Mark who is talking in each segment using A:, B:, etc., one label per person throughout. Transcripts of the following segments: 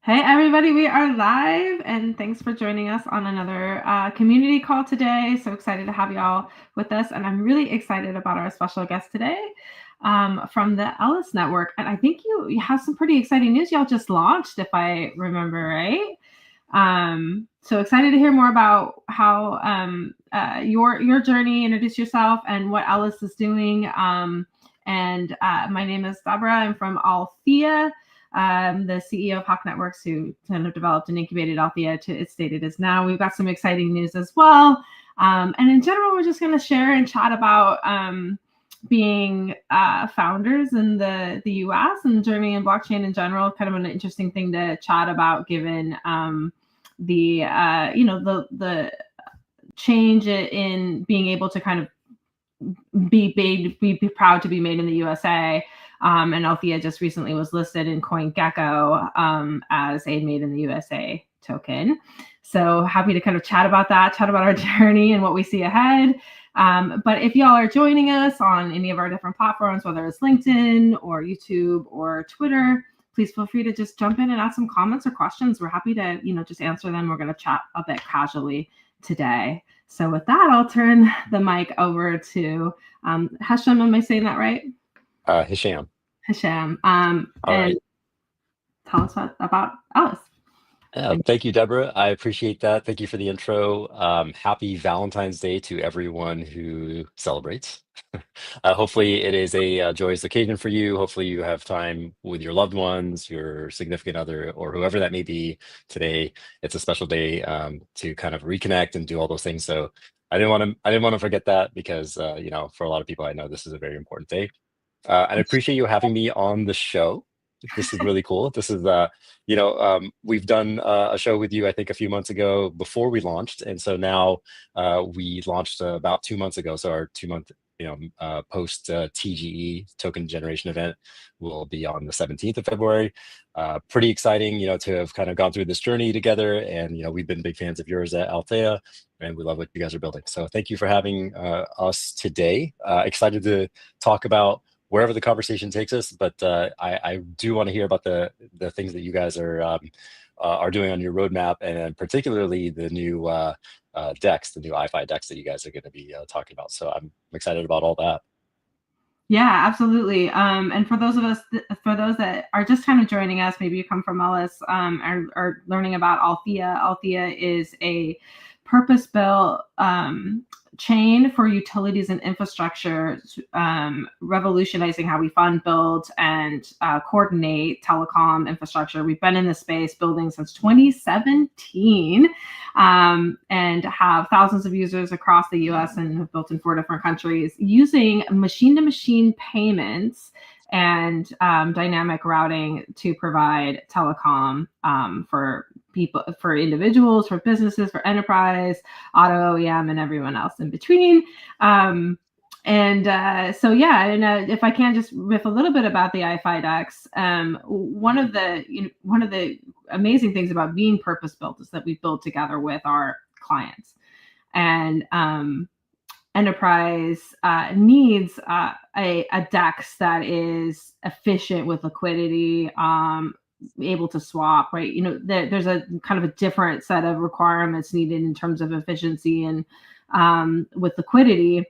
A: Hey everybody, we are live and thanks for joining us on another community call today. So excited to have y'all with us, and I'm really excited about our special guest today from the Elys Network. And I think you have some pretty exciting news y'all just launched, if I remember right. So excited to hear more about how your journey, introduce yourself, and what Elys is doing. And my name is Deborah. I'm from Althea, the CEO of Hawk Networks, who kind of developed and incubated Althea to its state it is now. We've got some exciting news as well. And in general, we're just going to share and chat about being founders in the US and journey in blockchain in general. Kind of an interesting thing to chat about, given the change in being able to kind of be proud to be made in the USA. And Althea just recently was listed in CoinGecko as a Made in the USA token. So happy to kind of chat about that, chat about our journey and what we see ahead. But if y'all are joining us on any of our different platforms, whether it's LinkedIn or YouTube or Twitter, please feel free to just jump in and add some comments or questions. We're happy to, just answer them. We're going to chat a bit casually today. So with that, I'll turn the mic over to Hesham. Am I saying that right?
B: Hesham.
A: Hesham.
B: All right.
A: Tell us about Elys.
B: Thank you, Deborah. I appreciate that. Thank you for the intro. Happy Valentine's Day to everyone who celebrates. Hopefully, it is a joyous occasion for you. Hopefully, you have time with your loved ones, your significant other, or whoever that may be today. It's a special day to kind of reconnect and do all those things. So I didn't want to forget that because for a lot of people, I know this is a very important day. And I appreciate you having me on the show. This is really cool. This is we've done a show with you, I think, a few months ago before we launched, and so now we launched about 2 months ago. So our 2 month, post TGE token generation event will be on the 17th of February. Pretty exciting, to have kind of gone through this journey together, and we've been big fans of yours at Althea, and we love what you guys are building. So thank you for having us today. Excited to talk about wherever the conversation takes us, but I do want to hear about the things that you guys are doing on your roadmap, and particularly the new decks, the new iFi decks that you guys are going to be talking about. So I'm excited about all that.
A: Yeah, absolutely. And for those that are just kind of joining us, maybe you come from Elys, or learning about Althea. Althea is a purpose-built chain for utilities and infrastructure, revolutionizing how we fund, build, and coordinate telecom infrastructure. We've been in this space building since 2017, and have thousands of users across the US and have built in 4 different countries using machine-to-machine payments and dynamic routing to provide telecom for people, for individuals, for businesses, for enterprise, auto OEM, and everyone else in between. And if I can just riff a little bit about the iFi decks, one of the amazing things about being purpose built is that we build together with our clients, and enterprise needs a DEX that is efficient with liquidity, able to swap, right? There's a kind of a different set of requirements needed in terms of efficiency and with liquidity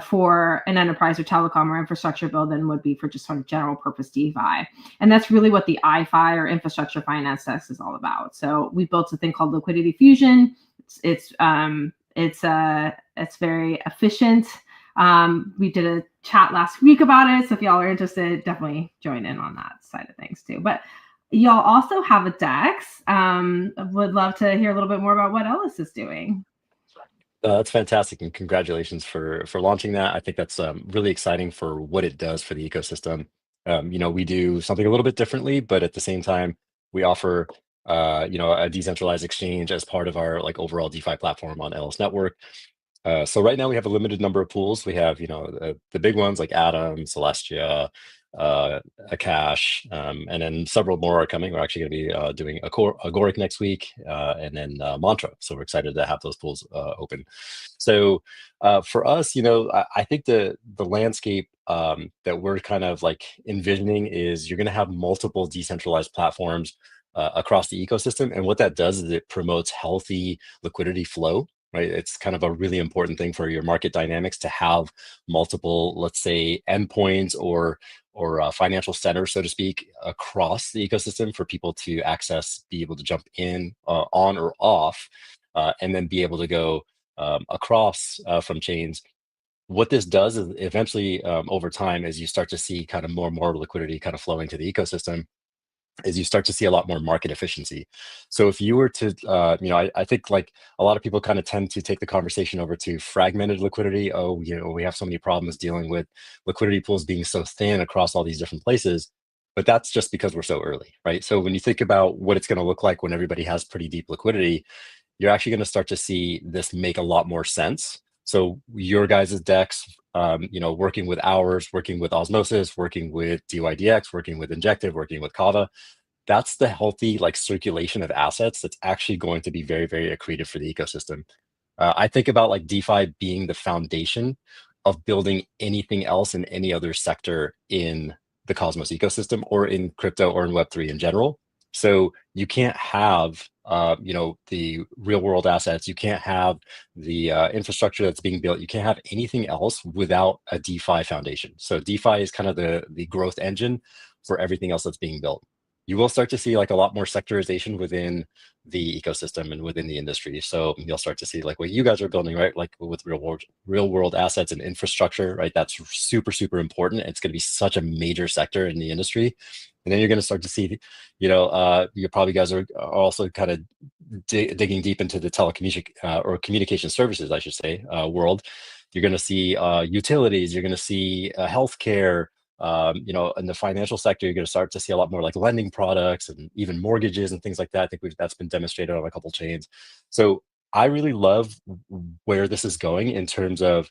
A: for an enterprise or telecom or infrastructure build than would be for just sort of general purpose DeFi. And that's really what the iFi or infrastructure finance desk is all about. So we built a thing called Liquidity Fusion. It's very efficient. We did a chat last week about it, so if y'all are interested, definitely join in on that side of things too. But y'all also have a DEX. Would love to hear a little bit more about what Elys is doing.
B: That's fantastic, and congratulations for launching that. I think that's really exciting for what it does for the ecosystem. We do something a little bit differently, but at the same time, we offer a decentralized exchange as part of our overall DeFi platform on Elys Network. So right now we have a limited number of pools. We have the big ones like Atom, Celestia, Akash, and then several more are coming. We're actually going to be doing Agoric next week, and then Mantra. So we're excited to have those pools open. So for us, I think the landscape that we're kind of envisioning is you're going to have multiple decentralized platforms across the ecosystem. And what that does is it promotes healthy liquidity flow, right? It's kind of a really important thing for your market dynamics to have multiple, let's say, endpoints or financial centers, so to speak, across the ecosystem for people to access, be able to jump in, on or off, and then be able to go across from chains. What this does is eventually, over time, as you start to see kind of more and more liquidity kind of flowing to the ecosystem, is you start to see a lot more market efficiency. So if you were to, I think like a lot of people kind of tend to take the conversation over to fragmented liquidity. Oh, we have so many problems dealing with liquidity pools being so thin across all these different places. But that's just because we're so early, right? So when you think about what it's going to look like when everybody has pretty deep liquidity, you're actually going to start to see this make a lot more sense. So your guys' decks, working with ours, working with Osmosis, working with DYDX, working with Injective, working with Kava, that's the healthy like circulation of assets that's actually going to be very, very accretive for the ecosystem. I think about like DeFi being the foundation of building anything else in any other sector in the Cosmos ecosystem or in crypto or in Web3 in general. So you can't have, the real world assets. You can't have the infrastructure that's being built. You can't have anything else without a DeFi foundation. So DeFi is kind of the growth engine for everything else that's being built. You will start to see like a lot more sectorization within the ecosystem and within the industry. So you'll start to see like what you guys are building, right? Like with real world assets and infrastructure, right? That's super, super important. It's going to be such a major sector in the industry. And then you're going to start to see, you probably guys are also kind of digging deep into the telecommunication or communication services, I should say, world. You're going to see utilities. You're going to see healthcare. In the financial sector, you're going to start to see a lot more like lending products and even mortgages and things like that. I think that's been demonstrated on a couple chains. So I really love where this is going in terms of,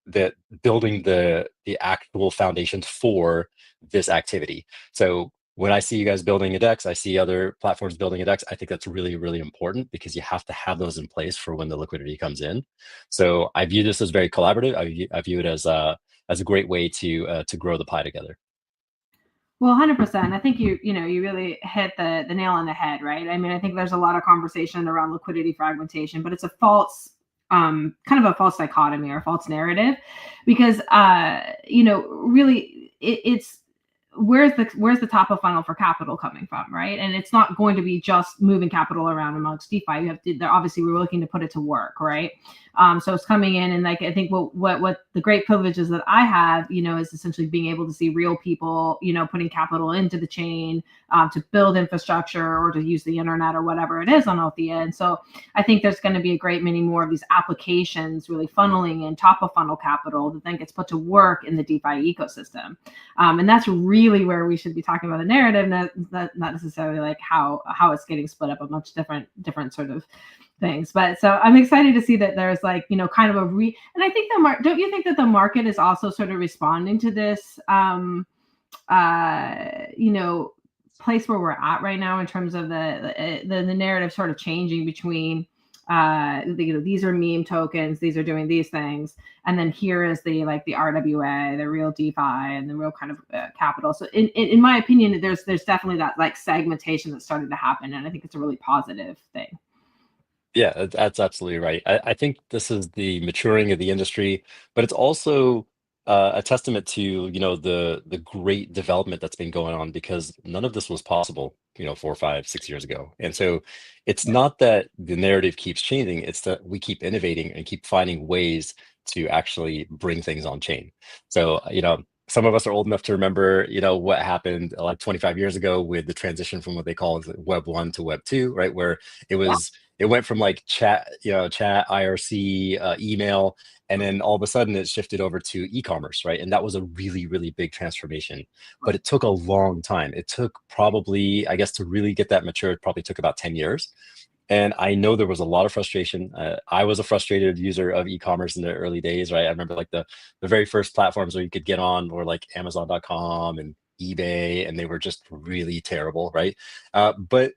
B: the building the actual foundations for this activity. So when I see you guys building a DEX, I see other platforms building a DEX. I think that's really, really important because you have to have those in place for when the liquidity comes in. So I view this as very collaborative. I view it as a great way to grow the pie together.
A: Well, 100%. I think you really hit the nail on the head, right? I mean, I think there's a lot of conversation around liquidity fragmentation, but it's a false, kind of a false dichotomy or false narrative, because really it's where's the top of funnel for capital coming from, right? And it's not going to be just moving capital around amongst DeFi. You have to, obviously we're looking to put it to work, right? So it's coming in, and like I think what the great privileges that I have, is essentially being able to see real people, putting capital into the chain to build infrastructure or to use the internet or whatever it is on Althea. And so I think there's going to be a great many more of these applications really funneling in top of funnel capital that then gets put to work in the DeFi ecosystem. And that's really where we should be talking about the narrative, not necessarily like how it's getting split up amongst different sort of things. But so I'm excited to see that there's like, kind of and I think don't you think that the market is also sort of responding to this, place where we're at right now in terms of the narrative sort of changing between, these are meme tokens, these are doing these things, and then here is the RWA, the real DeFi, and the real kind of capital. So in my opinion, there's definitely that like segmentation that started to happen, and I think it's a really positive thing.
B: Yeah, that's absolutely right. I think this is the maturing of the industry, but it's also a testament to, the great development that's been going on because none of this was possible, 4, 5, 6 years ago. And so it's not that the narrative keeps changing, it's that we keep innovating and keep finding ways to actually bring things on chain. So, some of us are old enough to remember, what happened like 25 years ago with the transition from what they call Web 1 to Web 2, right? Where it went from like chat, IRC, email, and then all of a sudden it shifted over to e-commerce, right? And that was a really, really big transformation. But it took a long time. It took probably, I guess, to really get that mature, it probably took about 10 years. And I know there was a lot of frustration. I was a frustrated user of e-commerce in the early days, right? I remember like the very first platforms where you could get on were like Amazon.com and eBay, and they were just really terrible, right? But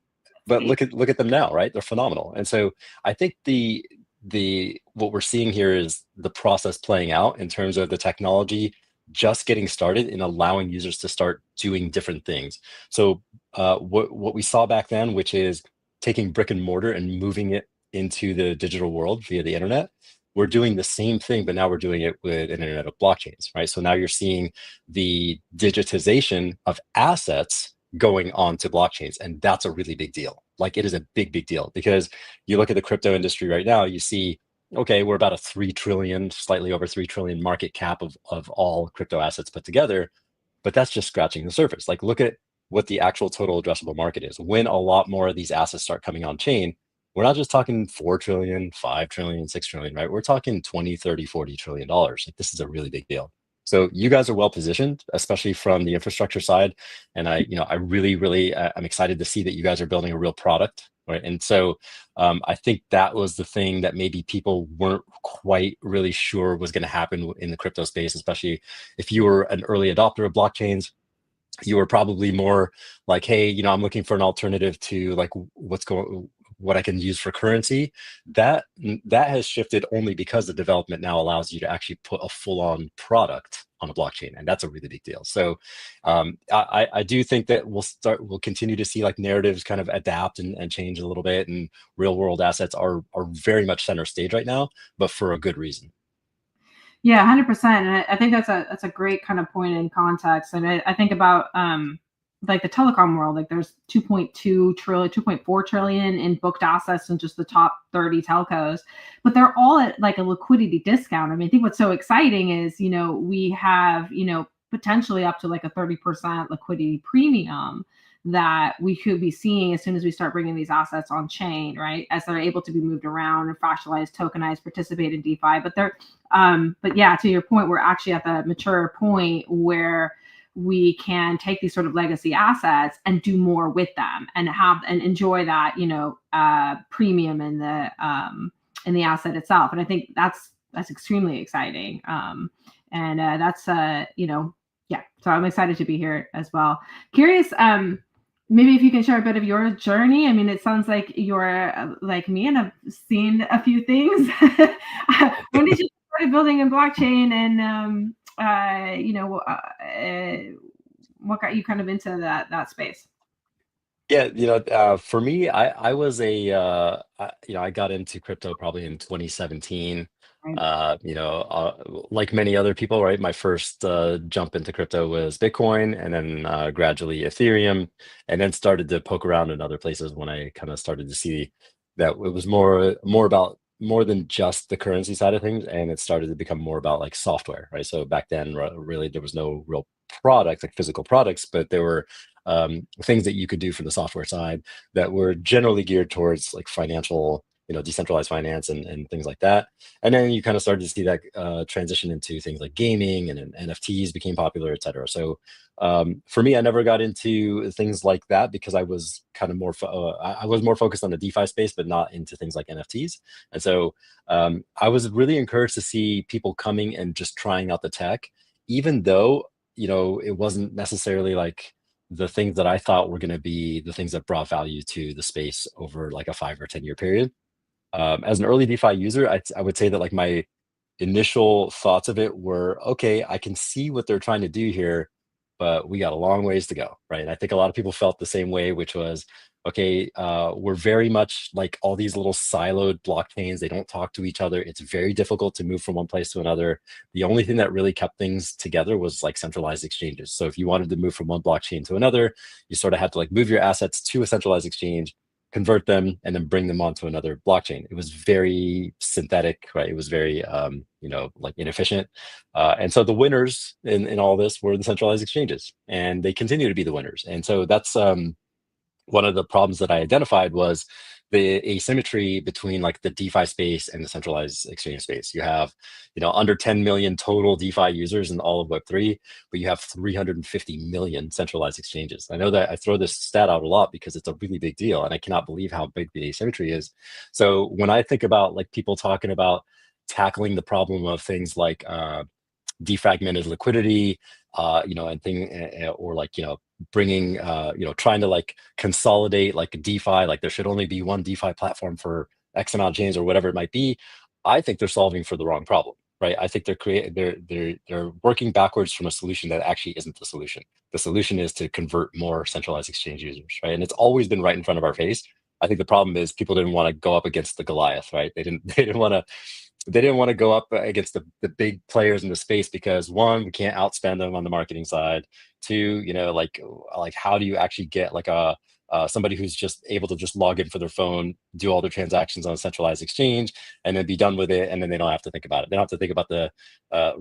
B: look at them now, right? They're phenomenal. And so I think the what we're seeing here is the process playing out in terms of the technology just getting started in allowing users to start doing different things. So what we saw back then, which is taking brick and mortar and moving it into the digital world via the internet, we're doing the same thing, but now we're doing it with an internet of blockchains, right? So now you're seeing the digitization of assets going on to blockchains, and that's a really big deal. Like, it is a big, big deal, because you look at the crypto industry right now, you see, okay, we're about a 3 trillion, slightly over 3 trillion market cap of all crypto assets put together, but that's just scratching the surface. Like, look at what the actual total addressable market is. When a lot more of these assets start coming on chain, we're not just talking 4 trillion, 5 trillion, 6 trillion, right? We're talking 20, 30, 40 trillion dollars. Like, this is a really big deal. So you guys are well positioned, especially from the infrastructure side. And I really, really, I'm excited to see that you guys are building a real product, right? And so I think that was the thing that maybe people weren't quite really sure was going to happen in the crypto space, especially if you were an early adopter of blockchains. You were probably more like, hey, I'm looking for an alternative to like what I can use for currency. That has shifted only because the development now allows you to actually put a full-on product on a blockchain, and that's a really big deal. So I do think that we'll continue to see like narratives kind of adapt and change a little bit, and real world assets are very much center stage right now, but for a good reason.
A: Yeah, 100%. And I think that's a great kind of point in context. And I think about like the telecom world, like there's 2.2 trillion, 2.4 trillion in booked assets in just the top 30 telcos, but they're all at like a liquidity discount. I mean, I think what's so exciting is, we have, potentially up to like a 30% liquidity premium that we could be seeing as soon as we start bringing these assets on chain, right? As they're able to be moved around and fractionalized, tokenized, participate in DeFi. But yeah, to your point, we're actually at the mature point where we can take these sort of legacy assets and do more with them and enjoy that, premium in the asset itself. And I think that's extremely exciting. And that's yeah. So I'm excited to be here as well. Curious, maybe if you can share a bit of your journey. I mean, it sounds like you're like me and have seen a few things. When did you start building in blockchain, and what got you kind of into that space?
B: Yeah, for me, I was I got into crypto probably in 2017.
A: Right.
B: Like many other people, right? My first jump into crypto was Bitcoin, and then gradually Ethereum, and then started to poke around in other places when I kind of started to see that it was more about more than just the currency side of things, and it started to become more about like software, right? So back then, really, there was no real product, like physical products, but there were things that you could do from the software side that were generally geared towards like financial, decentralized finance and things like that. And then you kind of started to see that transition into things like gaming, and then NFTs became popular, et cetera. So for me, I never got into things like that because I was kind of I was more focused on the DeFi space, but not into things like NFTs. And so I was really encouraged to see people coming and just trying out the tech, even though, it wasn't necessarily like the things that I thought were going to be the things that brought value to the space over like a 5 or 10 year period. As an early DeFi user, I would say that like my initial thoughts of it were, okay, I can see what they're trying to do here, but we got a long ways to go, right? And I think a lot of people felt the same way, which was, okay, we're very much like all these little siloed blockchains. They don't talk to each other. It's very difficult to move from one place to another. The only thing that really kept things together was like centralized exchanges. So if you wanted to move from one blockchain to another, you sort of had to like move your assets to a centralized exchange, convert them, and then bring them onto another blockchain. It was very synthetic, right? It was very, like inefficient. And so the winners in all this were the centralized exchanges, and they continue to be the winners. And so that's one of the problems that I identified was the asymmetry between like the DeFi space and the centralized exchange space. You have, under 10 million total DeFi users in all of Web3, but you have 350 million centralized exchanges. I know that I throw this stat out a lot because it's a really big deal, and I cannot believe how big the asymmetry is. So when I think about like people talking about tackling the problem of things like defragmented liquidity, or like, bringing, trying to like consolidate like DeFi, like there should only be one DeFi platform for X amount of chains or whatever it might be. I think they're solving for the wrong problem. right? I think they're working backwards from a solution that actually isn't the solution. The solution is to convert more centralized exchange users, right? And it's always been right in front of our face. I think the problem is people didn't want to go up against the Goliath, right? They didn't want to go up against the big players in the space because one, we can't outspend them on the marketing side. Two, like how do you actually get like a somebody who's just able to just log in for their phone, do all their transactions on a centralized exchange, and then be done with it, and then they don't have to think about it. They don't have to think about uh,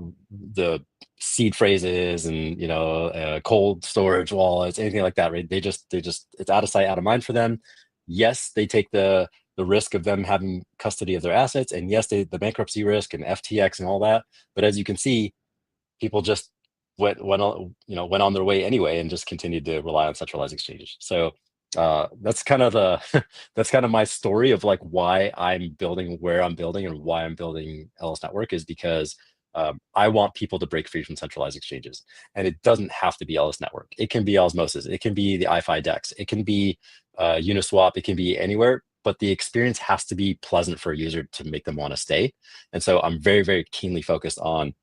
B: the seed phrases and cold storage wallets, anything like that, right? They just it's out of sight, out of mind for them. Yes, they take the risk of them having custody of their assets, and yes, the bankruptcy risk and FTX and all that. But as you can see, people just went on their way anyway and just continued to rely on centralized exchanges. So that's kind of the that's kind of my story of like why I'm building where I'm building and why I'm building Elys Network is because I want people to break free from centralized exchanges. And it doesn't have to be Elys Network. It can be Osmosis. It can be the iFi DEX. It can be Uniswap. It can be anywhere. But the experience has to be pleasant for a user to make them want to stay. And so I'm very, very keenly focused on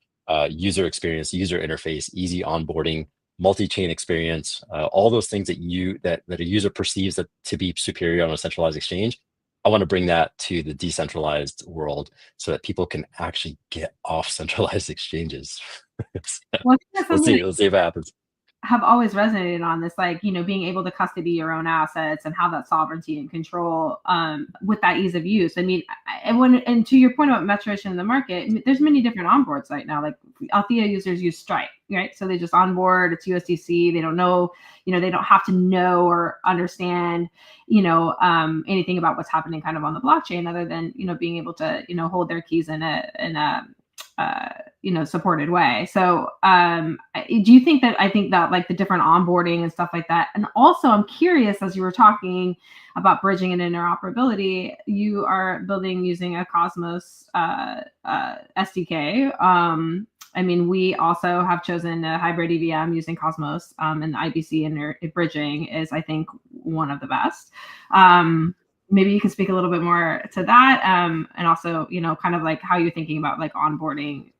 B: user experience, user interface, easy onboarding, multi-chain experience, all those things that a user perceives that to be superior on a centralized exchange. I want to bring that to the decentralized world so that people can actually get off centralized exchanges. So,
A: Well, I think that's
B: we'll
A: something
B: see. We'll see if it happens.
A: have always resonated on this, like, being able to custody your own assets and have that sovereignty and control, with that ease of use. I mean, and to your point about maturation in the market, there's many different onboards right now. Like Althea users use Stripe, right? So they just onboard, it's USDC. They don't know, they don't have to know or understand, anything about what's happening kind of on the blockchain other than, being able to, hold their keys in a supported way. So do you think that, I think that like the different onboarding and stuff like that, and also I'm curious, as you were talking about bridging and interoperability, you are building using a Cosmos SDK. I mean, we also have chosen a hybrid EVM using Cosmos, and the IBC and bridging is, I think, one of the best. Maybe you can speak a little bit more to that, and also, kind of like how you're thinking about like onboarding,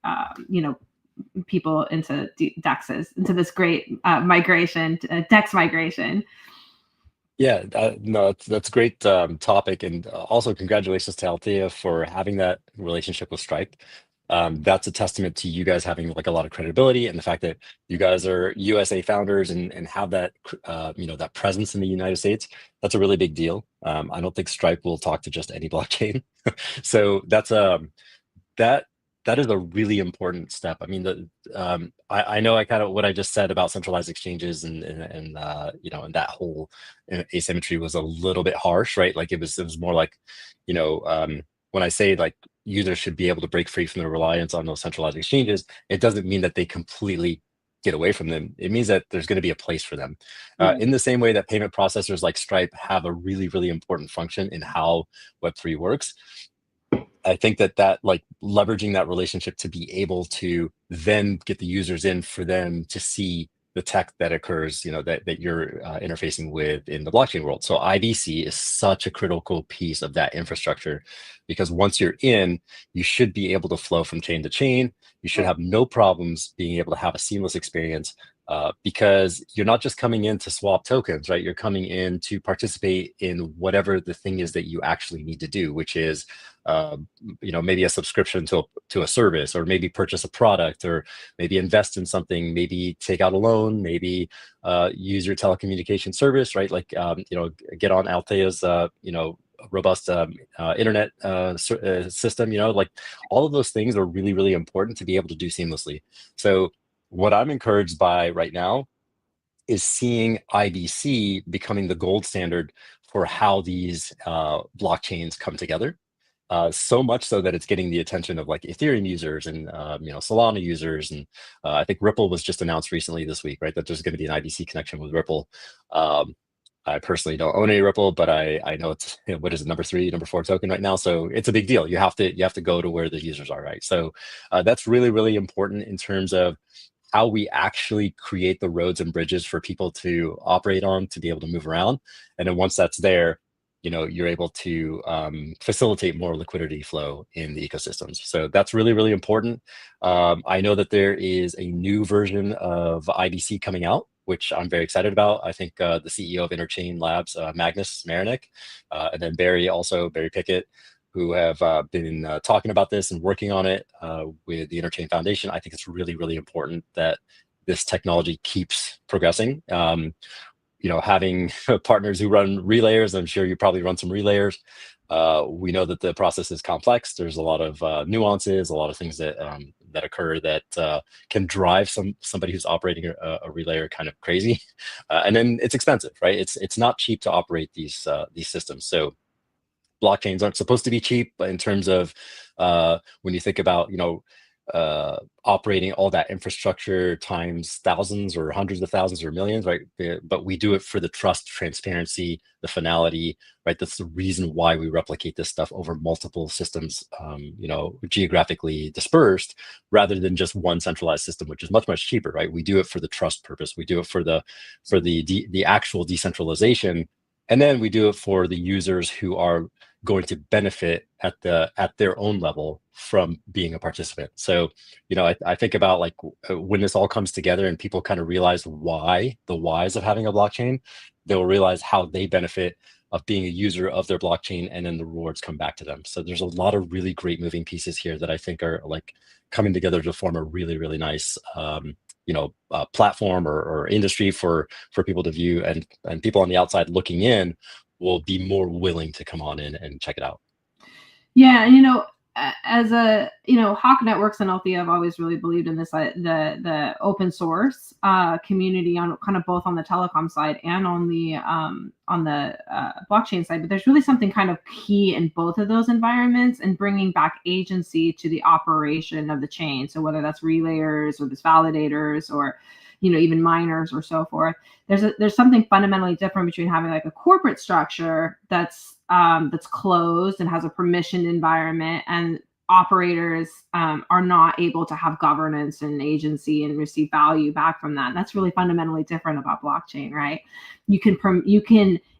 A: people into DEXs, into this great migration, DEX migration.
B: Yeah, no, that's a great topic, and also congratulations to Althea for having that relationship with Stripe. That's a testament to you guys having like a lot of credibility and the fact that you guys are USA founders and have that that presence in the United States. That's a really big deal. I don't think Stripe will talk to just any blockchain, so that that is a really important step. I mean, I know I kind of what I just said about centralized exchanges and that whole asymmetry was a little bit harsh, right? Like it was more like, when I say like users should be able to break free from the reliance on those centralized exchanges, it doesn't mean that they completely get away from them. It means that there's going to be a place for them.
A: Right.
B: In the same way that payment processors like Stripe have a really, really important function in how Web3 works. I think that like leveraging that relationship to be able to then get the users in for them to see the tech that occurs, that you're interfacing with in the blockchain world. So IBC is such a critical piece of that infrastructure because once you're in, you should be able to flow from chain to chain. You should have no problems being able to have a seamless experience because you're not just coming in to swap tokens, right? You're coming in to participate in whatever the thing is that you actually need to do, which is maybe a subscription to a service, or maybe purchase a product, or maybe invest in something, maybe take out a loan, maybe use your telecommunication service, right? Like get on Althea's robust internet system. Like all of those things are really, really important to be able to do seamlessly. So what I'm encouraged by right now is seeing IBC becoming the gold standard for how these blockchains come together. So much so that it's getting the attention of like Ethereum users and Solana users, and I think Ripple was just announced recently this week, right? That there's going to be an IBC connection with Ripple. I personally don't own any Ripple, but I know it's what is it, number 3, number 4 token right now, so it's a big deal. You have to go to where the users are, right? So that's really, really important in terms of how we actually create the roads and bridges for people to operate on, to be able to move around. And then once that's there, you're able to facilitate more liquidity flow in the ecosystems. So that's really, really important. I know that there is a new version of IBC coming out, which I'm very excited about. I think the CEO of Interchain Labs, Magnus Marinik, and then Barry Pickett, who have been talking about this and working on it with the Interchain Foundation. I think it's really, really important that this technology keeps progressing. Having partners who run relayers, I'm sure you probably run some relayers. We know that the process is complex. There's a lot of nuances, a lot of things that occur that can drive somebody who's operating a relayer kind of crazy, and then it's expensive, right? It's not cheap to operate these systems. So blockchains aren't supposed to be cheap, but in terms of when you think about operating all that infrastructure times thousands or hundreds of thousands or millions, right? But we do it for the trust, transparency, the finality, right? That's the reason why we replicate this stuff over multiple systems, geographically dispersed, rather than just one centralized system, which is much, much cheaper, right? We do it for the trust purpose. We do it for the actual decentralization, and then we do it for the users who are going to benefit at their own level from being a participant. So, I think about like when this all comes together and people kind of realize the whys of having a blockchain, they'll realize how they benefit of being a user of their blockchain, and then the rewards come back to them. So there's a lot of really great moving pieces here that I think are like coming together to form a really, really nice platform or industry for people to view, and people on the outside looking in will be more willing to come on in and check it out.
A: Yeah, and as Hawk Networks and Althea have always really believed in this, the open source community, on kind of both on the telecom side and on the blockchain side. But there's really something kind of key in both of those environments, and bringing back agency to the operation of the chain. So whether that's relayers or this validators or even miners or so forth, there's something fundamentally different between having like a corporate structure that's closed and has a permissioned environment, and operators are not able to have governance and agency and receive value back from that. And that's really fundamentally different about blockchain, right?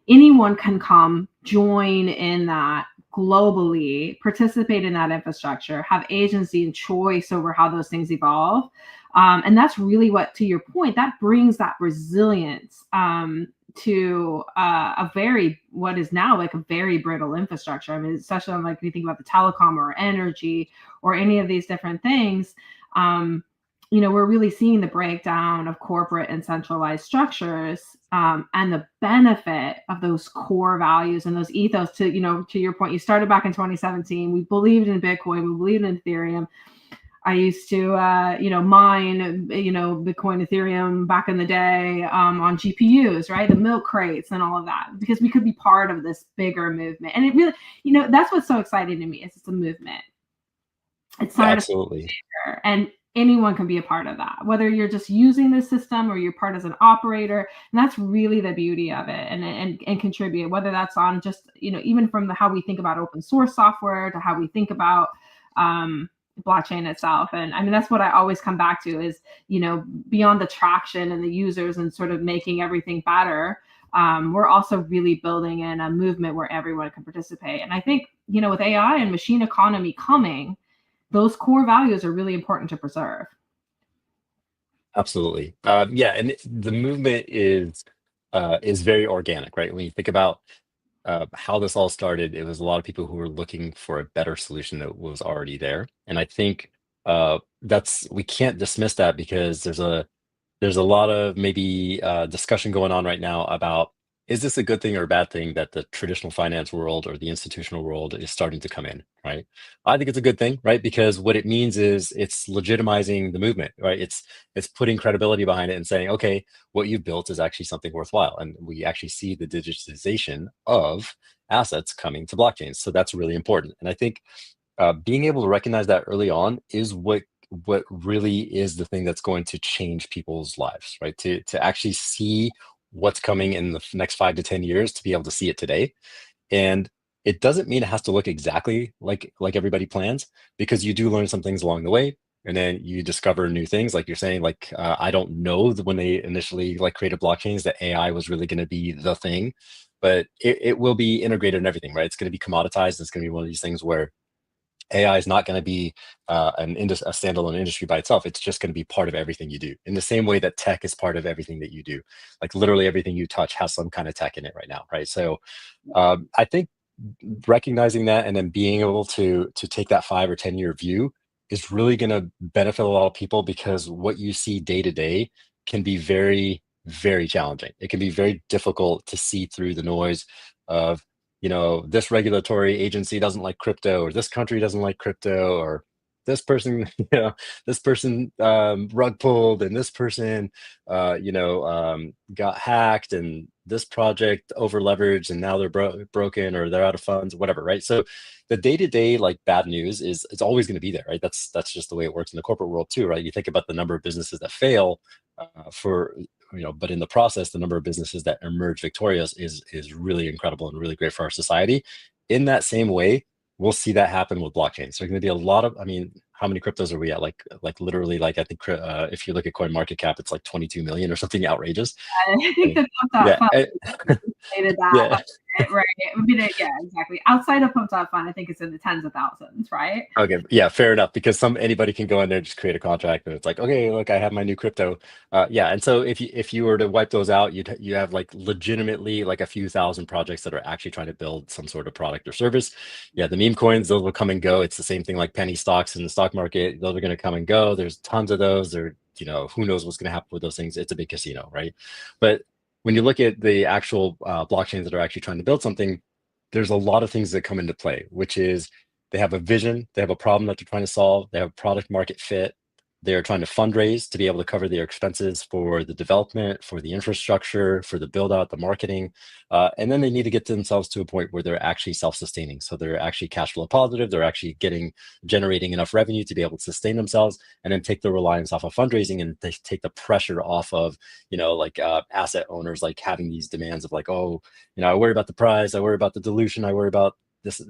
A: Anyone can come join in that globally, participate in that infrastructure, have agency and choice over how those things evolve. And that's really what, to your point, that brings that resilience to what is now like a very brittle infrastructure. I mean, especially like when you think about the telecom or energy or any of these different things, we're really seeing the breakdown of corporate and centralized structures, and the benefit of those core values and those ethos. To your point, you started back in 2017. We believed in Bitcoin. We believed in Ethereum. I used to, mine, Bitcoin, Ethereum back in the day on GPUs, right? The milk crates and all of that, because we could be part of this bigger movement. And it really, that's what's so exciting to me, is it's a movement. It's not
B: absolutely,
A: and anyone can be a part of that, whether you're just using the system or you're part as an operator. And that's really the beauty of it, and contribute, whether that's on just, even from how we think about open source software to how we think about, blockchain itself. And I mean, that's what I always come back to is, beyond the traction and the users and sort of making everything better, we're also really building in a movement where everyone can participate. And I think, with AI and machine economy coming, those core values are really important to preserve.
B: Absolutely. Yeah, and the movement is very organic, right? When you think about how this all started, it was a lot of people who were looking for a better solution that was already there. And I think we can't dismiss that, because there's a lot of maybe discussion going on right now about, is this a good thing or a bad thing that the traditional finance world or the institutional world is starting to come in, right? I think it's a good thing, right? Because what it means is it's legitimizing the movement, right? It's putting credibility behind it and saying, okay, what you've built is actually something worthwhile. And we actually see the digitization of assets coming to blockchains. So that's really important. And I think being able to recognize that early on is what really is the thing that's going to change people's lives, right? To actually see what's coming in the next 5 to 10 years, to be able to see it today. And it doesn't mean it has to look exactly like everybody plans, because you do learn some things along the way. and then you discover new things. Like you're saying, like I don't know when they initially like created blockchains that AI was really going to be the thing, but it will be integrated in everything, right? It's going to be commoditized. It's going to be one of these things where AI is not going to be a standalone industry by itself. It's just going to be part of everything you do. In the same way that tech is part of everything that you do. Like literally everything you touch has some kind of tech in it right now, right? So I think recognizing that and then being able to take that 5 or 10 year view is really going to benefit a lot of people, because what you see day to day can be very, very challenging. It can be very difficult to see through the noise of, this regulatory agency doesn't like crypto, or this country doesn't like crypto, or this person, this person rug pulled, and this person, got hacked, and this project over leveraged, and now they're broken, or they're out of funds, whatever, right? So the day-to-day like bad news is it's always going to be there, right? That's just the way it works in the corporate world too, right? You think about the number of businesses that fail for but in the process, the number of businesses that emerge victorious is really incredible and really great for our society. In that same way, we'll see that happen with blockchains. There's going to be a lot of, I mean, how many cryptos are we at? Like literally, like I think if you look at coin market cap, it's like 22 million or something outrageous.
A: I think the
B: Yeah,
A: Fund stated that,
B: yeah.
A: right? I mean, yeah, exactly. Outside of Fund, I think it's in the tens of thousands, right?
B: Okay, yeah, fair enough. Because anybody can go in there and just create a contract, and it's like, okay, look, I have my new crypto. Yeah, and so if you were to wipe those out, you have like legitimately like a few thousand projects that are actually trying to build some sort of product or service. Yeah, the meme coins, those will come and go. It's the same thing like penny stocks in the stock market. Those are going to come and go. There's tons of those. Who knows what's going to happen with those things? It's a big casino, right? But when you look at the actual blockchains that are actually trying to build something, there's a lot of things that come into play, which is they have a vision, they have a problem that they're trying to solve, they have product market fit, they're trying to fundraise to be able to cover their expenses for the development, for the infrastructure, for the build out, the marketing. And then they need to get themselves to a point where they're actually self-sustaining. So they're actually cash flow positive, they're actually generating enough revenue to be able to sustain themselves, and then take the reliance off of fundraising, and they take the pressure off of, asset owners, like having these demands of like, oh, I worry about the price, I worry about the dilution, I worry about this,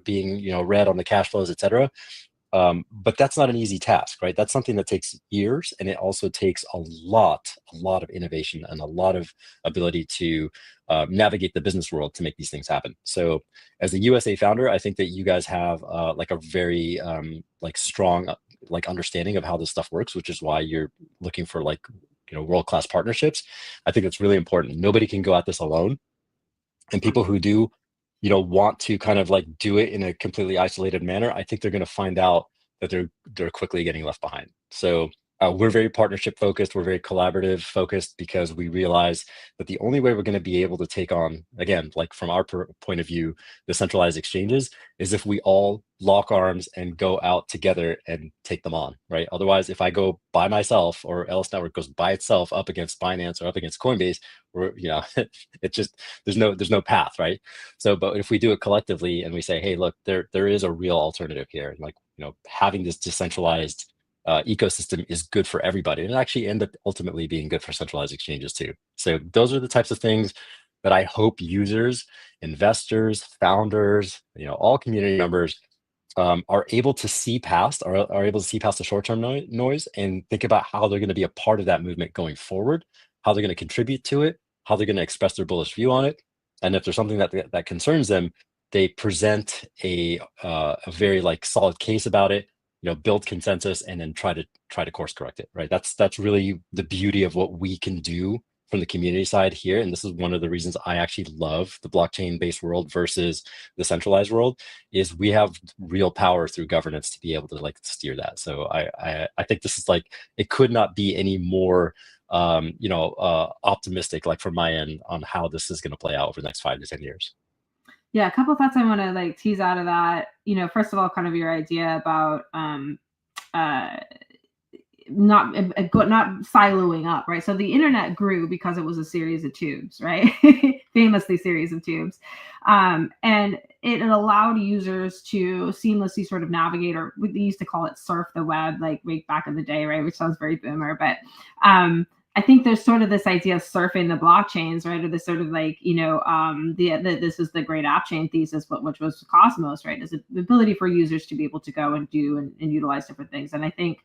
B: being red on the cash flows, et cetera. But that's not an easy task, right? That's something that takes years, and it also takes a lot of innovation and a lot of ability to navigate the business world to make these things happen. So as a USA founder, I think that you guys have like a very strong understanding of how this stuff works, which is why you're looking for world-class partnerships. I think it's really important. Nobody can go at this alone, and people who do want to kind of like do it in a completely isolated manner, I think they're going to find out that they're quickly getting left behind. So we're very partnership focused, we're very collaborative focused, because we realize that the only way we're going to be able to take on, again, like from our point of view, the centralized exchanges, is if we all lock arms and go out together and take them on, right? Otherwise, if I go by myself, or Elys Network goes by itself up against Binance or up against Coinbase, it just there's no path, right? So, but if we do it collectively and we say, hey, look, there is a real alternative here, and having this decentralized ecosystem is good for everybody, and it actually end up ultimately being good for centralized exchanges too. So those are the types of things that I hope users, investors, founders, all community members are able to see past, are able to see past the short-term noise, and think about how they're going to be a part of that movement going forward, how they're going to contribute to it, how they're going to express their bullish view on it. And if there's something that concerns them, they present a very solid case about it, build consensus, and then try to course correct it, right? That's really the beauty of what we can do from the community side here. And this is one of the reasons I actually love the blockchain-based world versus the centralized world, is we have real power through governance to be able to steer that. So I think this is it could not be any more optimistic, from my end, on how this is going to play out over the next 5 to 10 years.
A: Yeah, a couple of thoughts I want to tease out of that. First of all, kind of your idea about not siloing up, right? So the internet grew because it was a series of tubes, right? Famously series of tubes. And it allowed users to seamlessly sort of navigate, or we used to call it surf the web, way back in the day, right? Which sounds very boomer, but I think there's sort of this idea of surfing the blockchains, right? Or this sort of like, this is the great app chain thesis, which was Cosmos, right? Is the ability for users to be able to go and do and utilize different things. And I think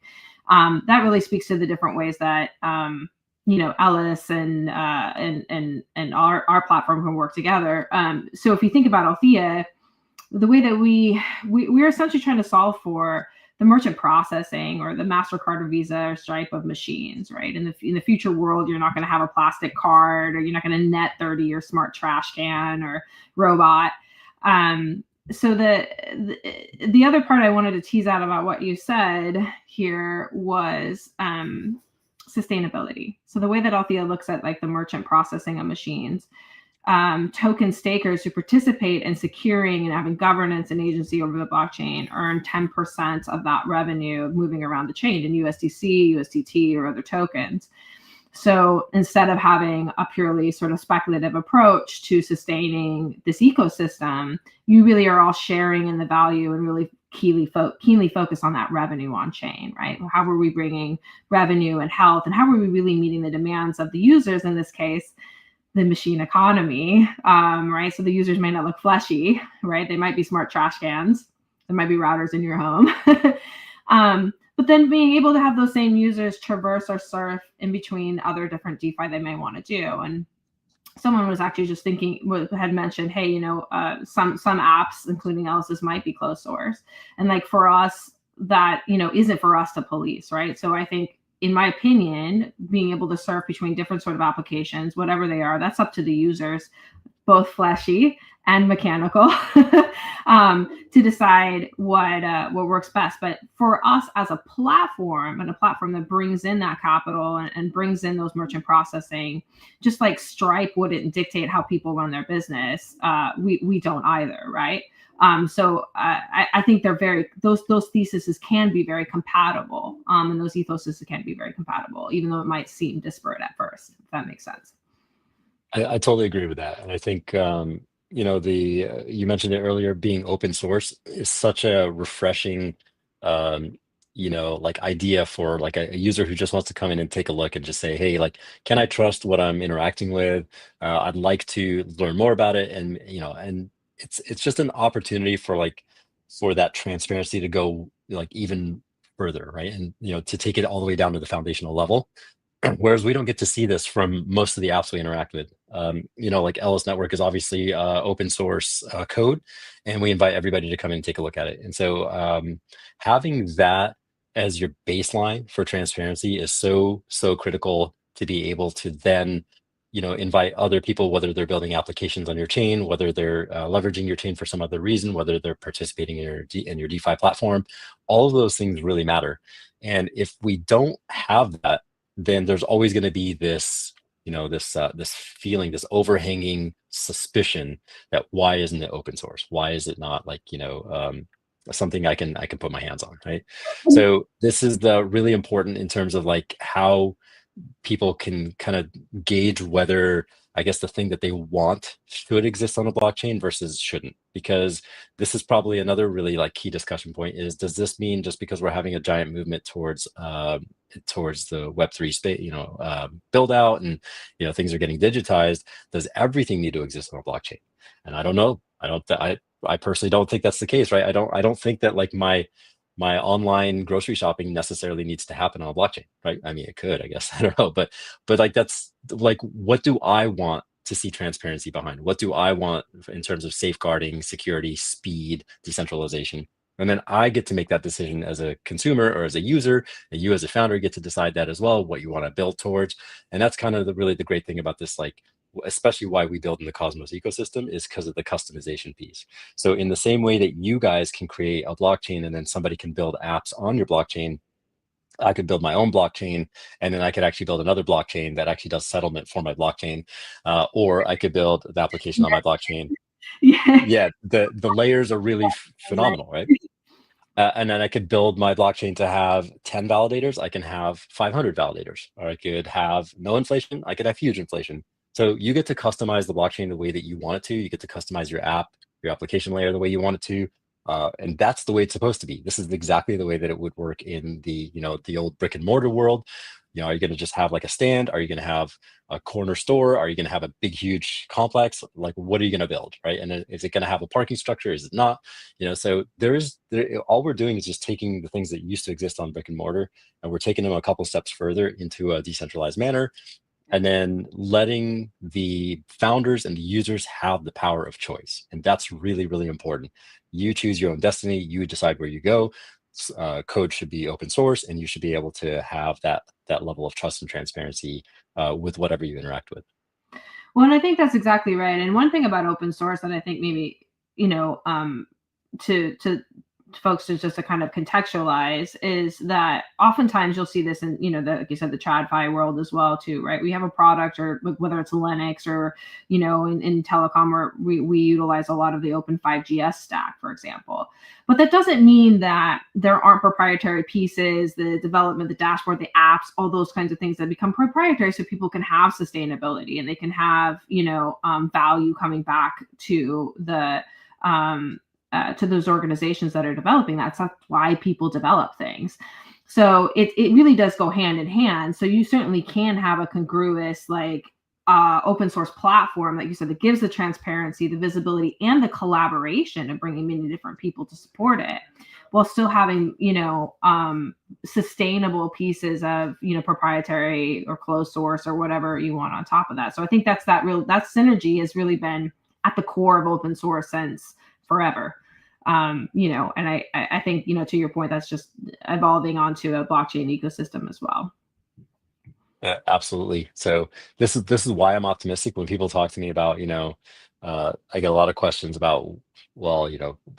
A: that really speaks to the different ways that Elys and our platform can work together. So if you think about Althea, the way that we're essentially trying to solve for the merchant processing or the MasterCard or Visa or Stripe of machines, right? In the future world, you're not going to have a plastic card, or you're not going to net 30 your smart trash can or robot. So the other part I wanted to tease out about what you said here was sustainability. So the way that Althea looks at like the merchant processing of machines, token stakers who participate in securing and having governance and agency over the blockchain earn 10% of that revenue moving around the chain in USDC, USDT, or other tokens. So instead of having a purely sort of speculative approach to sustaining this ecosystem, you really are all sharing in the value and really keenly focus on that revenue on chain, right? How are we bringing revenue and health, and how are we really meeting the demands of the users, in this case, the machine economy, right? So the users may not look fleshy, right? They might be smart trash cans. There might be routers in your home. But then being able to have those same users traverse or surf in between other different DeFi they may want to do. And someone was actually just had mentioned, hey, some apps, including Elys's, might be closed source. And like for us, that, isn't for us to police, right? So I think, in my opinion, being able to surf between different sort of applications, whatever they are, that's up to the users, both fleshy and mechanical, to decide what works best. But for us as a platform, and a platform that brings in that capital and brings in those merchant processing, just like Stripe wouldn't dictate how people run their business, we don't either, right? So I think those theses can be very compatible, and those ethoses can be very compatible, even though it might seem disparate at first, if that makes sense.
B: I totally agree with that. And I think, you mentioned it earlier, being open source is such a refreshing, like idea for like a user who just wants to come in and take a look and just say, hey, like, can I trust what I'm interacting with? I'd like to learn more about it. And, and it's just an opportunity for that transparency to go like even further, right? And, to take it all the way down to the foundational level. Whereas we don't get to see this from most of the apps we interact with. Like Elys Network is obviously open source code, and we invite everybody to come in and take a look at it. And so having that as your baseline for transparency is so critical, to be able to then invite other people, whether they're building applications on your chain, whether they're leveraging your chain for some other reason, whether they're participating in your DeFi platform. All of those things really matter. And if we don't have that, then there's always going to be this, this feeling, this overhanging suspicion that why isn't it open source? Why is it not like, something I can put my hands on, right? So this is the really important in terms of like how people can kind of gauge whether, I guess, the thing that they want should exist on a blockchain versus shouldn't. Because this is probably another really like key discussion point is, does this mean just because we're having a giant movement towards the Web3 space, build out, and things are getting digitized, does everything need to exist on a blockchain? And I don't know. I personally don't think that's the case, right? I don't think that like my online grocery shopping necessarily needs to happen on a blockchain, right? I mean, it could, I guess. I don't know, but like that's like, what do I want to see transparency behind? What do I want in terms of safeguarding, security, speed, decentralization? And then I get to make that decision as a consumer or as a user, and you as a founder get to decide that as well, what you want to build towards. And that's kind of really the great thing about this, like, especially why we build in the Cosmos ecosystem, is because of the customization piece. So in the same way that you guys can create a blockchain and then somebody can build apps on your blockchain, I could build my own blockchain, and then I could actually build another blockchain that actually does settlement for my blockchain, or I could build the application on my blockchain. Yeah, the layers are really phenomenal, right? And then I could build my blockchain to have 10 validators. I can have 500 validators, or I could have no inflation. I could have huge inflation. So you get to customize the blockchain the way that you want it to. You get to customize your app, your application layer the way you want it to. And that's the way it's supposed to be. This is exactly the way that it would work in the, the old brick and mortar world. are you going to just have like a stand? Are you going to have a corner store? Are you going to have a big, huge complex? Like, what are you going to build, right? And is it going to have a parking structure? Is it not? So all we're doing is just taking the things that used to exist on brick and mortar, and we're taking them a couple steps further into a decentralized manner, and then letting the founders and the users have the power of choice. And that's really, really important. You choose your own destiny. You decide where you go. Code should be open source, and you should be able to have that level of trust and transparency with whatever you interact with.
A: Well, and I think that's exactly right. And one thing about open source that I think maybe, to folks to kind of contextualize is that oftentimes you'll see this in, like you said, the TradFi world as well too, right? We have a product, or whether it's Linux or, in telecom, where we utilize a lot of the open 5GS stack, for example. But that doesn't mean that there aren't proprietary pieces, the development, the dashboard, the apps, all those kinds of things that become proprietary, so people can have sustainability and they can have, value coming back to to those organizations that are developing that. That's why people develop things. So it really does go hand in hand. So you certainly can have a congruous, open source platform, like you said, that gives the transparency, the visibility, and the collaboration of bringing many different people to support it, while still having, sustainable pieces of, proprietary or closed source or whatever you want on top of that. So I think that synergy has really been at the core of open source since forever. And I think, to your point, that's just evolving onto a blockchain ecosystem as well.
B: Absolutely. So this is why I'm optimistic when people talk to me about, I get a lot of questions about, well,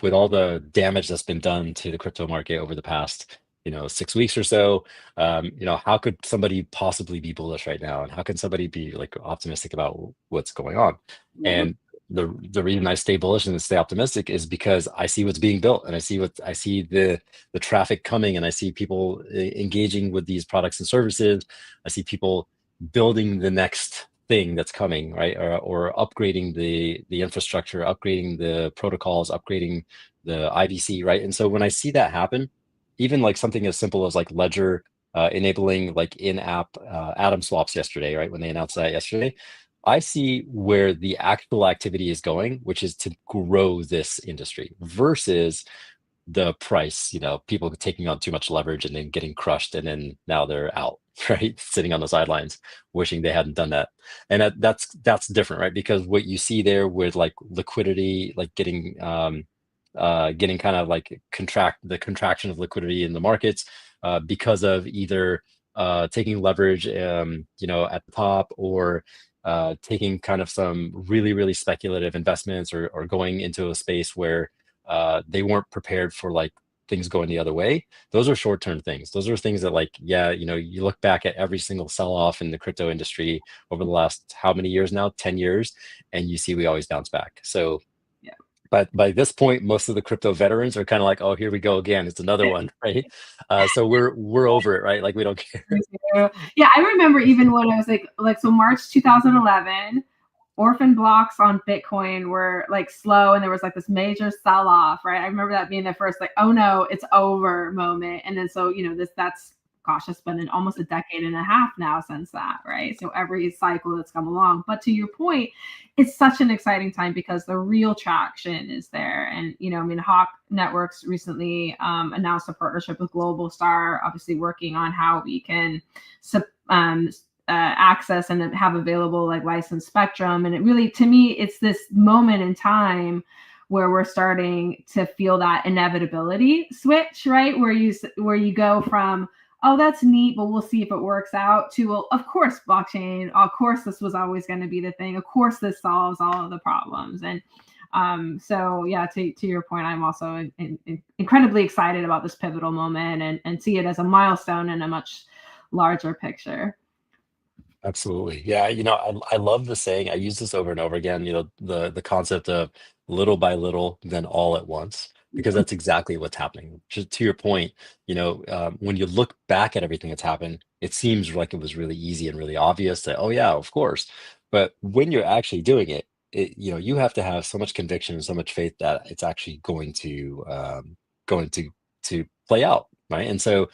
B: with all the damage that's been done to the crypto market over the past, 6 weeks or so, how could somebody possibly be bullish right now? And how can somebody be like optimistic about what's going on?
A: Yeah.
B: And the reason I stay bullish and stay optimistic is because I see what's being built, and I see the traffic coming, and I see people engaging with these products and services. I see people building the next thing that's coming, right? Or upgrading the infrastructure, upgrading the protocols, upgrading the IBC, right? And so when I see that happen, even like something as simple as like Ledger enabling like in-app atom swaps yesterday, right? When they announced that yesterday, I see where the actual activity is going, which is to grow this industry versus the price, people taking on too much leverage and then getting crushed, and then now they're out, right? Sitting on the sidelines, wishing they hadn't done that. And that's different, right? Because what you see there with like liquidity, like getting kind of like the contraction of liquidity in the markets because of either taking leverage, at the top, or taking kind of some really, really speculative investments, or going into a space where they weren't prepared for like things going the other way. Those are short-term things. Those are things that like, you look back at every single sell-off in the crypto industry over the last how many years now, 10 years, and you see we always bounce back. So
A: Yeah.
B: but by this point, most of the crypto veterans are kind of like, oh, here we go again. It's another one, right? So we're over it, right? Like we don't care.
A: Yeah, I remember even when I was so March 2011, orphan blocks on Bitcoin were like slow, and there was like this major sell off, right? I remember that being the first like, oh no, it's over moment. And then so that's it's been almost a decade and a half now since that, right? So every cycle that's come along. But to your point, it's such an exciting time because the real traction is there. And Hawk Networks recently announced a partnership with Global Star, obviously working on how we can access and have available like licensed spectrum. And it really, to me, it's this moment in time where we're starting to feel that inevitability switch, right? Where you go from, oh, that's neat, but we'll see if it works out, to, well, of course, blockchain, of course, this was always going to be the thing. Of course, this solves all of the problems. And so yeah, to your point, I'm also incredibly excited about this pivotal moment, and see it as a milestone in a much larger picture.
B: Absolutely. Yeah. I love the saying. I use this over and over again, the concept of little by little, then all at once, because that's exactly what's happening. Just to your point, when you look back at everything that's happened, it seems like it was really easy and really obvious that, oh yeah, of course. But when you're actually doing it, you have to have so much conviction and so much faith that it's actually going to play out. right? And so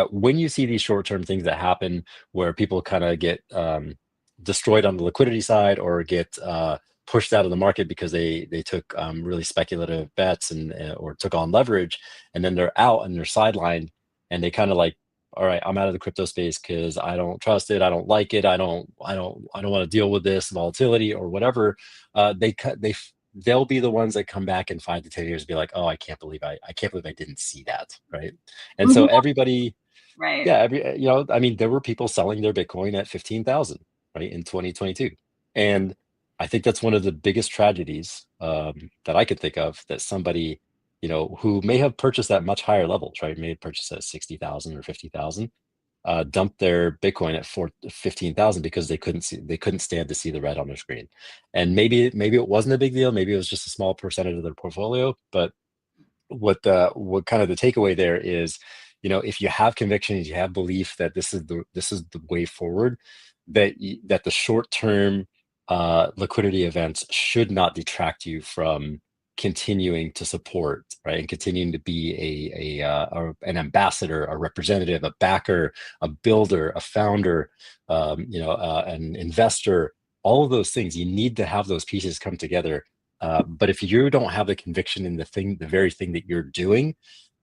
B: when you see these short-term things that happen where people kind of get destroyed on the liquidity side or get pushed out of the market because they took really speculative bets and or took on leverage, and then they're out and they're sidelined, and they kind of like, all right, I'm out of the crypto space because I don't trust it, I don't like it, I don't want to deal with this volatility or whatever. They'll be the ones that come back in 5 to 10 years and be like, oh, I can't believe I didn't see that, right? And
A: Well,
B: so everybody,
A: right.
B: yeah, I mean, there were people selling their Bitcoin at 15,000, right, in 2022. And I think that's one of the biggest tragedies that I could think of, that somebody, who may have purchased at much higher levels, right, may have purchased at 60,000 or 50,000, dumped their Bitcoin at 15,000 because they couldn't stand to see the red on their screen. And maybe it wasn't a big deal, maybe it was just a small percentage of their portfolio, but what kind of the takeaway there is, if you have convictions, you have belief that this is the way forward, that the short term liquidity events should not detract you from continuing to support, right, and continuing to be an ambassador, a representative, a backer, a builder, a founder, an investor. All of those things, you need to have those pieces come together. But if you don't have the conviction in the very thing that you're doing,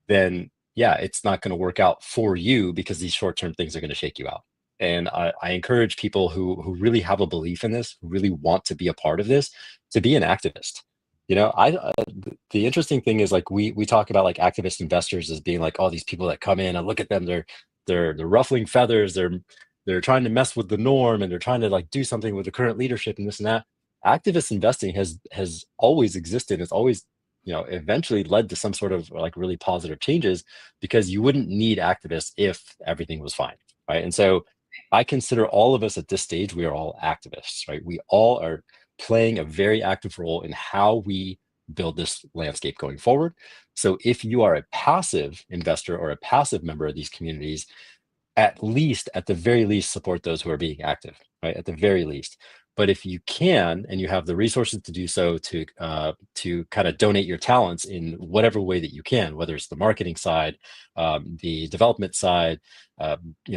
B: then yeah, it's not going to work out for you, because these short-term things are going to shake you out. And I encourage people who really have a belief in this, who really want to be a part of this, to be an activist. The interesting thing is, like, we talk about like activist investors as being like, oh, these people that come in and look at them, they're ruffling feathers, they're trying to mess with the norm, and they're trying to like do something with the current leadership and this and that. Activist investing has always existed. It's always, eventually led to some sort of like really positive changes, because you wouldn't need activists if everything was fine, right? And so I consider all of us at this stage, we are all activists, right? We all are playing a very active role in how we build this landscape going forward. So if you are a passive investor or a passive member of these communities, at the very least, support those who are being active, right? At the very least. But if you can, and you have the resources to do so, to kind of donate your talents in whatever way that you can, whether it's the marketing side, the development side,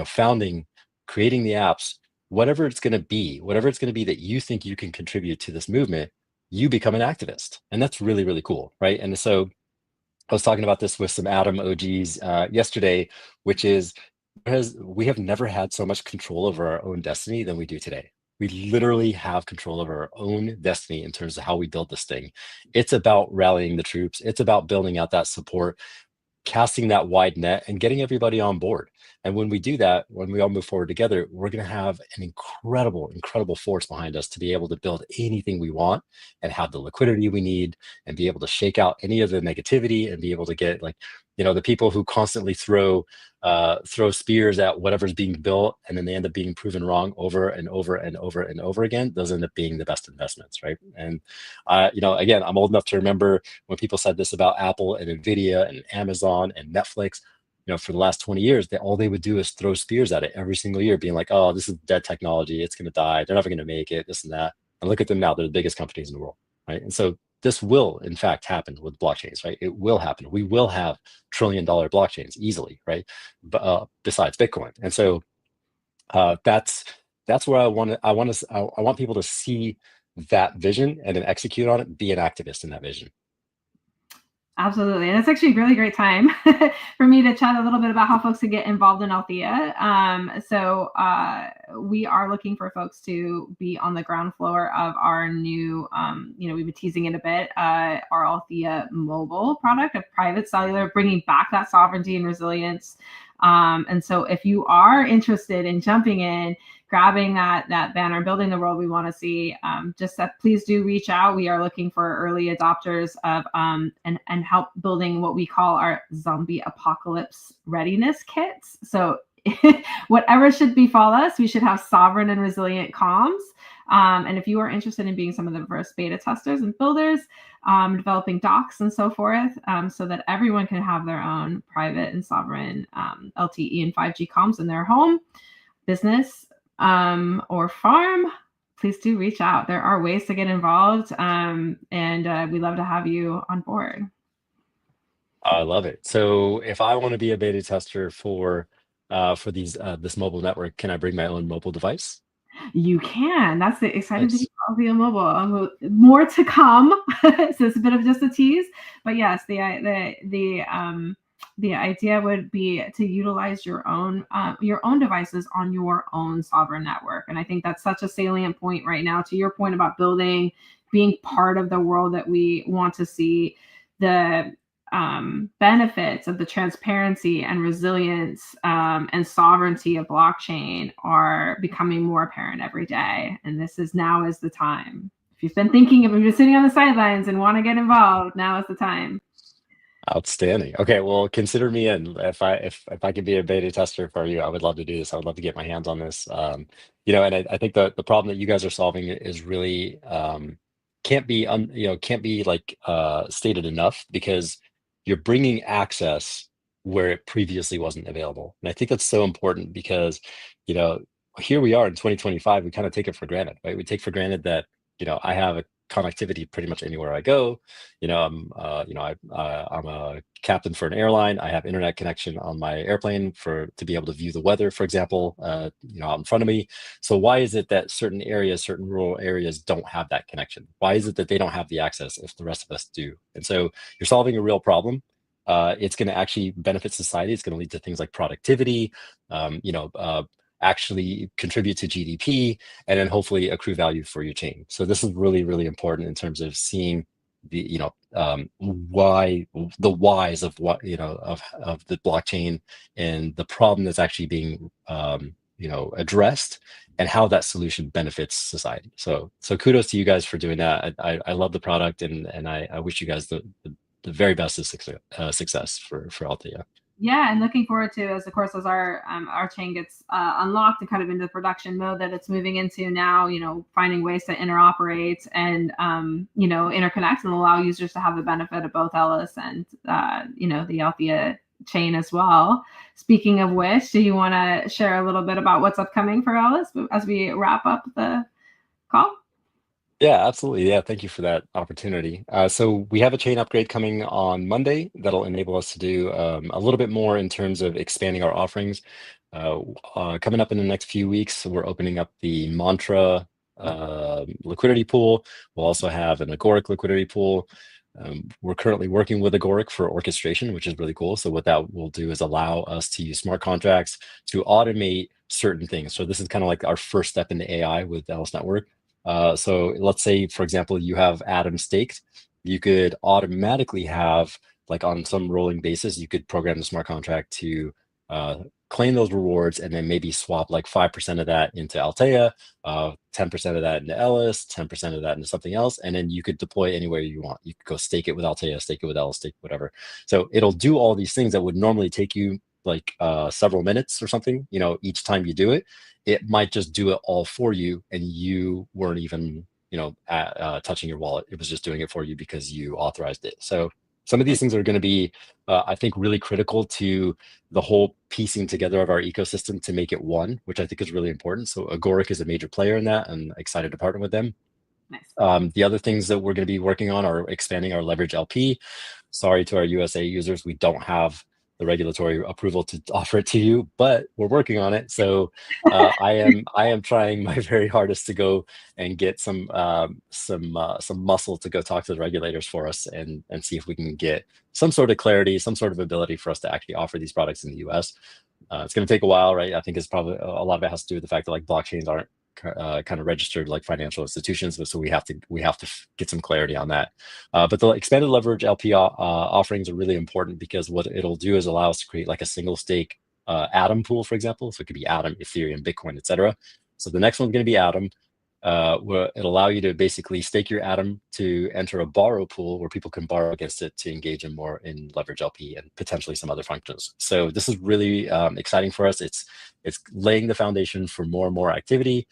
B: founding, creating the apps, whatever it's going to be, that you think you can contribute to this movement, you become an activist, and that's really, really cool, right? And so I was talking about this with some Atom OGs yesterday, which is, because we have never had so much control over our own destiny than we do today. We literally have control over our own destiny in terms of how we build this thing. It's about rallying the troops. It's about building out that support, casting that wide net, and getting everybody on board. And when we do that, when we all move forward together, we're going to have an incredible, incredible force behind us to be able to build anything we want, and have the liquidity we need, and be able to shake out any of the negativity, and be able to get, like, the people who constantly throw spears at whatever's being built, and then they end up being proven wrong over and over and over and over again. Those end up being the best investments, right? And again, I'm old enough to remember when people said this about Apple and Nvidia and Amazon and Netflix. For the last 20 years, all they would do is throw spears at it every single year, being like, oh, this is dead technology, it's going to die, they're never going to make it, this and that. And look at them now, they're the biggest companies in the world, right? And so this will in fact happen with blockchains, right? It will happen. We will have trillion-dollar blockchains easily, right? Besides Bitcoin. And so that's where I want people to see that vision and then execute on it, be an activist in that vision.
A: Absolutely. And it's actually a really great time for me to chat a little bit about how folks can get involved in Althea. We are looking for folks to be on the ground floor of our new, we've been teasing it a bit, our Althea mobile product, a private cellular, bringing back that sovereignty and resilience. And so if you are interested in jumping in, grabbing that banner, building the world we want to see, please do reach out. We are looking for early adopters of and help building what we call our zombie apocalypse readiness kits. So whatever should befall us, we should have sovereign and resilient comms. And if you are interested in being some of the first beta testers and builders, developing docs and so forth, so that everyone can have their own private and sovereign LTE and 5G comms in their home, business, or farm, please do reach out. There are ways to get involved, and we'd love to have you on board.
B: I love it. So if I want to be a beta tester for these this mobile network, can I bring my own mobile device?
A: You can. That's the exciting thing
B: Nice.
A: about Althea Mobile. More to come. So it's a bit of just a tease, but yes, the idea would be to utilize your own devices on your own sovereign network, and I think that's such a salient point right now. To your point about building, being part of the world that we want to see, the benefits of the transparency and resilience and sovereignty of blockchain are becoming more apparent every day. And this is now is the time. If you've been thinking, if you've been sitting on the sidelines and want to get involved, now is the time.
B: Outstanding. Okay, well, consider me in. If I could be a beta tester for you, I would love to do this. I would love to get my hands on this. And I think the problem that you guys are solving is really can't be like stated enough because you're bringing access where it previously wasn't available. And I think that's so important because, you know, here we are in 2025, we kind of take it for granted, right? We take for granted that, I have a connectivity pretty much anywhere I go. I'm a captain for an airline. I have internet connection on my airplane to be able to view the weather, for example, out in front of me. So why is it that certain areas, certain rural areas don't have that connection? Why is it that they don't have the access if the rest of us do? And so you're solving a real problem. It's going to actually benefit society. It's going to lead to things like productivity, um, you know, uh, actually contribute to GDP, and then hopefully accrue value for your chain. So this is really, really important in terms of seeing why the whys of what of the blockchain and the problem that's actually being addressed, and how that solution benefits society. So kudos to you guys for doing that. I love the product, and I wish you guys the very best of success for Althea.
A: Yeah, and looking forward to, as of course, as our chain gets unlocked and kind of into the production mode that it's moving into now, finding ways to interoperate and interconnect and allow users to have the benefit of both Elys and the Althea chain as well. Speaking of which, do you want to share a little bit about what's upcoming for Elys as we wrap up the call?
B: Yeah, absolutely. Yeah, thank you for that opportunity. So we have a chain upgrade coming on Monday that'll enable us to do a little bit more in terms of expanding our offerings. Coming up in the next few weeks, we're opening up the Mantra liquidity pool. We'll also have an Agoric liquidity pool. We're currently working with Agoric for orchestration, which is really cool. So what that will do is allow us to use smart contracts to automate certain things. So this is kind of like our first step into AI with Elys Network. So let's say, for example, you have Atom staked. You could automatically have, like on some rolling basis, you could program the smart contract to claim those rewards and then maybe swap like 5% of that into Althea, 10% of that into Elys, 10% of that into something else. And then you could deploy anywhere you want. You could go stake it with Althea, stake it with Elys, stake whatever. So it'll do all these things that would normally take you like several minutes or something, each time you do it. It might just do it all for you, and you weren't even touching your wallet. It was just doing it for you because you authorized it. So some of these things are going to be I think really critical to the whole piecing together of our ecosystem to make it one, which I think is really important. So Agoric is a major player in that, and excited to partner with them.
A: Nice.
B: The other things that we're going to be working on are expanding our leverage LP. Sorry to our USA users, we don't have the regulatory approval to offer it to you, but we're working on it. So I am trying my very hardest to go and get some muscle to go talk to the regulators for us and see if we can get some sort of clarity, some sort of ability for us to actually offer these products in the US. It's going to take a while, right? I think it's probably a lot of it has to do with the fact that like blockchains aren't kind of registered like financial institutions, but so we have to get some clarity on that. But the expanded leverage LP offerings are really important because what it'll do is allow us to create like a single stake Atom pool, for example. So it could be Atom, Ethereum, Bitcoin, etc. So the next one's going to be Atom. Where it'll allow you to basically stake your Atom to enter a borrow pool where people can borrow against it to engage in more in leverage LP and potentially some other functions. So this is really exciting for us. It's laying the foundation for more and more activity.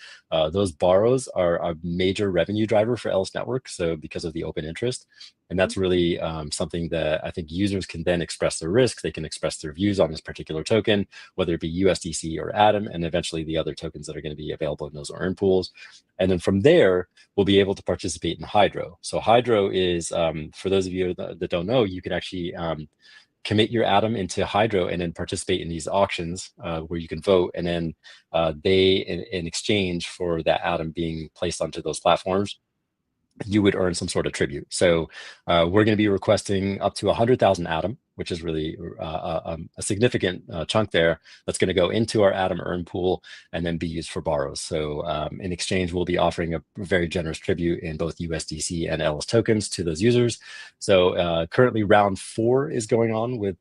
B: Those borrows are a major revenue driver for Elys Network. So because of the open interest, And that's really something that I think users can then express their risks. They can express their views on this particular token, whether it be USDC or Atom, and eventually the other tokens that are going to be available in those earn pools. And then from there, we'll be able to participate in Hydro. So Hydro is, for those of you that don't know, you can actually commit your Atom into Hydro and then participate in these auctions where you can vote. And then they, in exchange for that Atom being placed onto those platforms, you would earn some sort of tribute. So we're going to be requesting up to 100,000 Atom, which is really a significant chunk there. That's going to go into our Atom earn pool and then be used for borrows. So in exchange, we'll be offering a very generous tribute in both USDC and Elys tokens to those users. So currently round 4 is going on with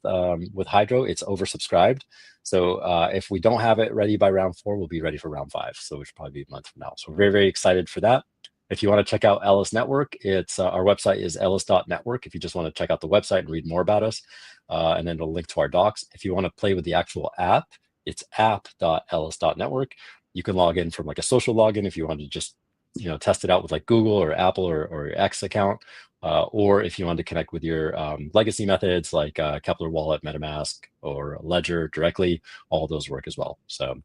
B: Hydro. It's oversubscribed. So if we don't have it ready by round 4, we'll be ready for round 5. So which will probably be a month from now. So we're very, very excited for that. If you want to check out Elys Network, it's our website is elys.network. If you just want to check out the website and read more about us, and then it'll link to our docs. If you want to play with the actual app, it's app.elys.network. You can log in from like a social login if you want to just test it out with like Google or Apple or X account, or if you want to connect with your legacy methods like Kepler Wallet, MetaMask, or Ledger directly, all of those work as well. So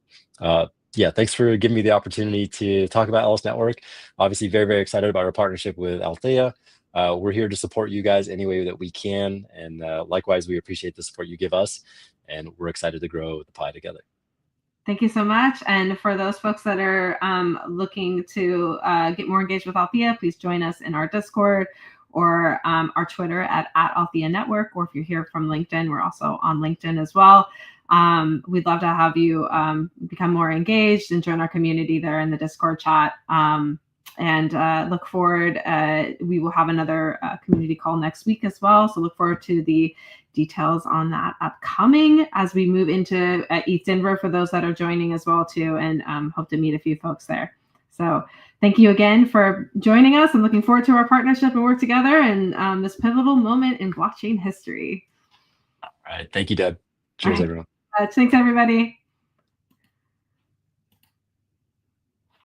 B: yeah, thanks for giving me the opportunity to talk about Elys Network. Obviously, very, very excited about our partnership with Althea. We're here to support you guys any way that we can. And likewise, we appreciate the support you give us. And we're excited to grow the pie together.
A: Thank you so much. And for those folks that are looking to get more engaged with Althea, please join us in our Discord or our Twitter at Althea Network. Or if you're here from LinkedIn, we're also on LinkedIn as well. We'd love to have you become more engaged and join our community there in the Discord chat. And look forward, we will have another community call next week as well. So look forward to the details on that upcoming as we move into ETH Denver for those that are joining as well too, and hope to meet a few folks there. So thank you again for joining us. I'm looking forward to our partnership and work together and this pivotal moment in blockchain history.
B: All right. Thank you, Deb. Cheers, everyone.
A: Thanks, everybody.